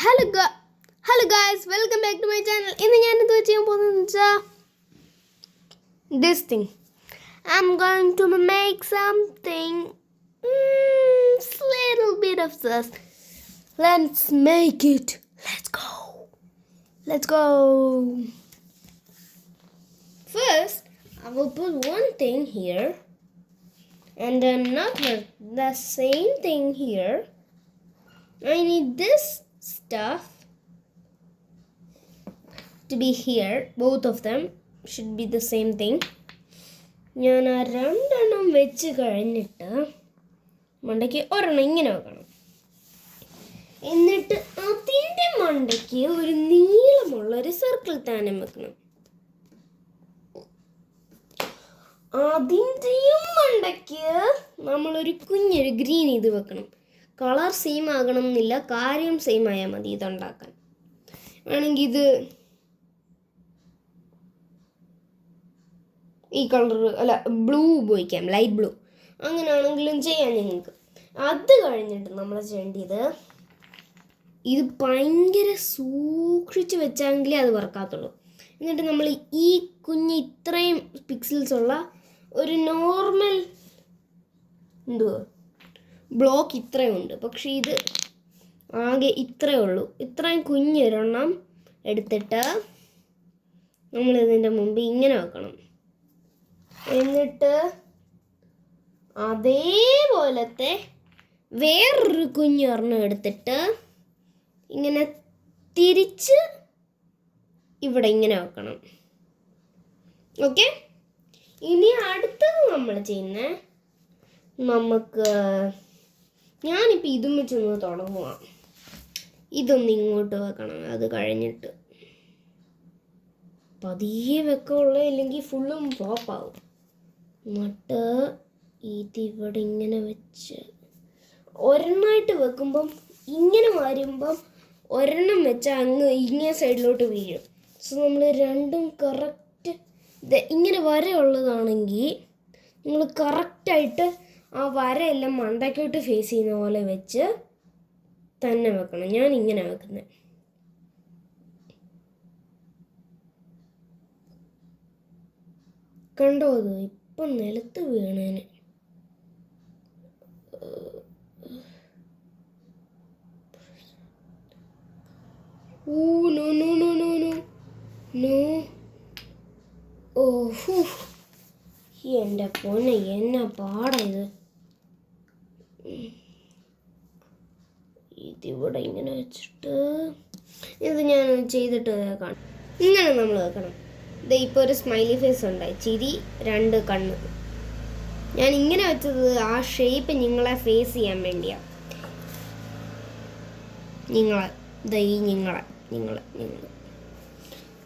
Hello guys, welcome back to my channel. In the this thing, I'm going to make something little bit of this. Let's make it. Let's go. First, I will put one thing here and another the same thing here. I need this stuff to be here. Both of them should be the same thing. ഞാൻ ആ രണ്ടെണ്ണം വെച്ച് കഴിഞ്ഞിട്ട് മണ്ടയ്ക്ക് ഒരെണ്ണം ഇങ്ങനെ വെക്കണം. എന്നിട്ട് അതിൻ്റെ മണ്ടയ്ക്ക് ഒരു നീളമുള്ളൊരു സർക്കിൾ താനം വെക്കണം. അതിൻ്റെയും മണ്ടയ്ക്ക് നമ്മളൊരു കുഞ്ഞൊരു ഗ്രീൻ ഇത് വെക്കണം. കളർ സെയിം ആകണം എന്നില്ല, കാര്യം സെയിം ആയാൽ മതി ഇതുണ്ടാക്കാൻ. വേണമെങ്കിൽ ഇത് ഈ കളർ അല്ല ബ്ലൂ ഉപയോഗിക്കാം, ലൈറ്റ് ബ്ലൂ. അങ്ങനെയാണെങ്കിലും ചെയ്യാം നിങ്ങൾക്ക്. അത് കഴിഞ്ഞിട്ട് നമ്മൾ ചെയ്യേണ്ടത് ഇത് ഭയങ്കര സൂക്ഷിച്ച് വെച്ചെങ്കിലേ അത് വർക്കാത്തുള്ളൂ. എന്നിട്ട് നമ്മൾ ഈ കുഞ്ഞ് ഇത്രയും പിക്സൽസ് ഉള്ള ഒരു നോർമൽ ബ്ലോക്ക് ഇത്രയും ഉണ്ട്, പക്ഷേ ഇത് ആകെ ഇത്രയേ ഉള്ളൂ. ഇത്രയും കുഞ്ഞൊരെണ്ണം എടുത്തിട്ട് നമ്മളിതിൻ്റെ മുമ്പ് ഇങ്ങനെ വെക്കണം. എന്നിട്ട് അതേപോലത്തെ വേറൊരു കുഞ്ഞൊരെണ്ണം എടുത്തിട്ട് ഇങ്ങനെ തിരിച്ച് ഇവിടെ ഇങ്ങനെ വെക്കണം. ഓക്കെ, ഇനി അടുത്തത് നമ്മൾ ചെയ്യുന്ന ഞാനിപ്പോൾ ഇതും വെച്ചൊന്ന് തുടങ്ങുക. ഇതൊന്ന് ഇങ്ങോട്ട് വെക്കണം. അത് കഴിഞ്ഞിട്ട് പതിയെ വെക്കുള്ളൂ, ഇല്ലെങ്കിൽ ഫുള്ളും ഫ്ലോപ്പാവും. എന്നിട്ട് ഇതിവിടെ ഇങ്ങനെ വെച്ച് ഒരെണ്ണമായിട്ട് വെക്കുമ്പം ഇങ്ങനെ വരുമ്പം ഒരെണ്ണം വെച്ചാൽ അങ്ങ് ഇങ്ങനെ സൈഡിലോട്ട് വീഴും. സോ നമ്മൾ രണ്ടും കറക്റ്റ് ഇങ്ങനെ വരയുള്ളതാണെങ്കിൽ നിങ്ങൾ കറക്റ്റായിട്ട് ആ വരയെല്ലാം മണ്ടയ്ക്കോട്ട് ഫേസ് ചെയ്യുന്ന പോലെ വെച്ച് തന്നെ വെക്കണം. ഞാൻ ഇങ്ങനെ വെക്കുന്നത്. കണ്ടോ, അത് ഇപ്പം നിലത്ത് വീണേന്. എൻ്റെ പൊന്നെ, എന്നാ പാടാ ഇത്. ഇതിവിടെ ഇങ്ങനെ വെച്ചിട്ട് ഇത് ഞാൻ ചെയ്തിട്ട് കാണാം. ഇങ്ങനെ നമ്മൾ വെക്കണം. ഇത് ഇപ്പോൾ ഒരു സ്മൈലി ഫേസ് ഉണ്ടായി, ചിരി, രണ്ട് കണ്ണ്. ഞാൻ ഇങ്ങനെ വെച്ചത് ആ ഷേപ്പ് നിങ്ങളെ ഫേസ് ചെയ്യാൻ വേണ്ടിയാണ്. നിങ്ങളെ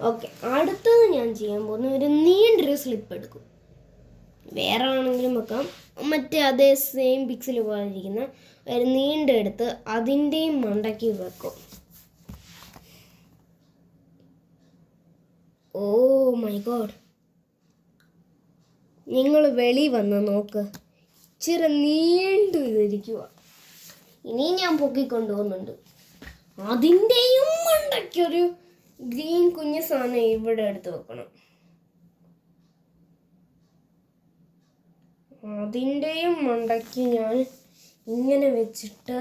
ഓക്കെ. അടുത്തത് ഞാൻ ചെയ്യാൻ പോകുന്ന ഒരു നീണ്ടൊരു സ്ലിപ്പ് എടുക്കും. വേറെ ആണെങ്കിലും വെക്കാം, മറ്റേ അതേ സെയിം പിക്സൽ പോലെ ഇരിക്കുന്ന ഒരു നീണ്ടെടുത്ത് അതിൻ്റെയും മണ്ടയ്ക്ക് വെക്കും. ഓ മൈ ഗോഡ്, നിങ്ങൾ വെളി വന്ന് നോക്ക്, ഇച്ചിരി നീണ്ടു ഇതിരിക്കുക. ഇനി ഞാൻ പൊക്കിക്കൊണ്ടുപോകുന്നുണ്ട്. അതിൻ്റെയും മണ്ടയ്ക്കൊരു ഗ്രീൻ കുഞ്ഞ് സാധനം ഇവിടെ എടുത്ത് വെക്കണം. അതിൻ്റെയും മണ്ടയ്ക്ക് ഞാൻ ഇങ്ങനെ വെച്ചിട്ട്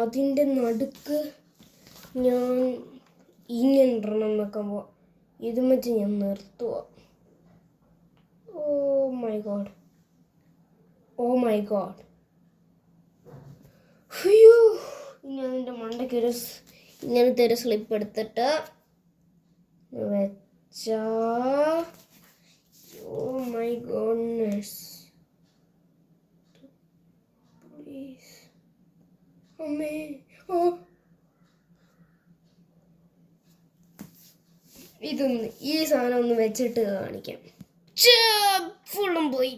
അതിൻ്റെ നടുക്ക് ഞാൻ ഇങ്ങനെ ഇടണം വെക്കുമ്പോൾ ഇതും വെച്ച് ഞാൻ നിർത്തുക. ഓ മൈ ഗോഡ്, അയ്യോ. ഇനി അതിൻ്റെ മണ്ടയ്ക്ക് ഇങ്ങനത്തെ ഒരു സ്ലിപ്പ് എടുത്തിട്ട് വെച്ചാ ഓ മൈ ഗോഡ്നെസ്, പ്ലീസ് അമ്മേ. ഇതൊന്ന് ഈ സാധനം ഒന്ന് വെച്ചിട്ട് കാണിക്കാം. ഫുള്ളും പോയി.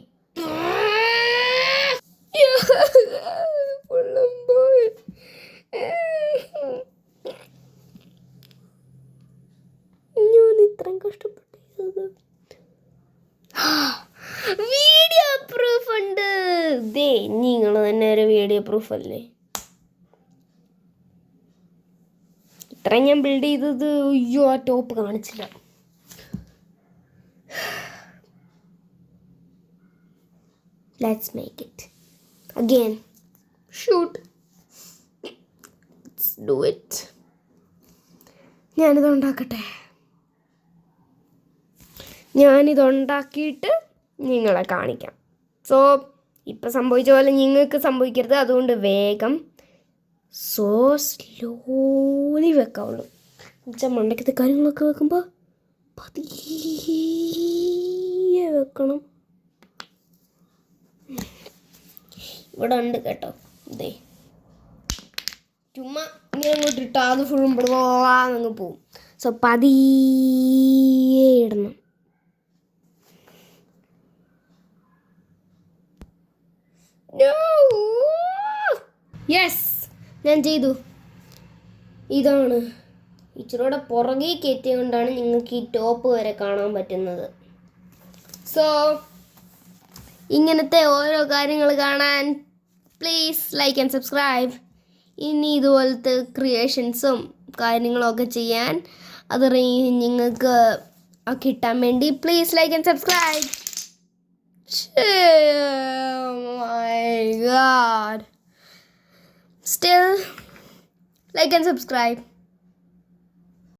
ഞാൻ ഇത്രയും കഷ്ടപ്പെട്ടത് വീഡിയോ പ്രൂഫ് ഉണ്ട്. ദേ നിങ്ങൾ തന്നെ ഒരു വീഡിയോ പ്രൂഫ് അല്ലേ. ഇത്രയും ഞാൻ ബിൽഡ് ചെയ്തത്. അയ്യോ ആ ടോപ്പ് കാണിച്ചില്ല. Let's make it again. Shoot. Let's do it. ഞാനിതുണ്ടാക്കിയിട്ട് നിങ്ങളെ കാണിക്കാം. സോ ഇപ്പം സംഭവിച്ച പോലെ നിങ്ങൾക്ക് സംഭവിക്കരുത്. അതുകൊണ്ട് വേഗം സ്ലോലി വെക്കാവുള്ളൂ. എന്നുവെച്ചാൽ മണ്ടയ്ക്കത്തെ കാര്യങ്ങളൊക്കെ വെക്കുമ്പോൾ പതിയെ വെക്കണം. ഇവിടെ ഉണ്ട് കേട്ടോ. ഇതേ ചുമ്മാ ഇങ്ങനെ അങ്ങോട്ട് ഇട്ടാൽ അത് ഫുള്ളും അങ്ങ് പോവും. സോ പതിയെ ഇടണം. യെസ്, ഞാൻ ചെയ്തു. ഇതാണ് ഇച്ചിരൂടെ പുറകെ കയറ്റിയ കൊണ്ടാണ് നിങ്ങൾക്ക് ഈ ടോപ്പ് വരെ കാണാൻ പറ്റുന്നത്. സോ ഇങ്ങനത്തെ ഓരോ കാര്യങ്ങൾ കാണാൻ പ്ലീസ് ലൈക്ക് ആൻഡ് സബ്സ്ക്രൈബ്. ഇനി ഇതുപോലത്തെ ക്രിയേഷൻസും കാര്യങ്ങളൊക്കെ ചെയ്യാൻ അത് നിങ്ങൾക്ക് കിട്ടാൻ വേണ്ടി please like and subscribe. Oh my god. Still, like and subscribe.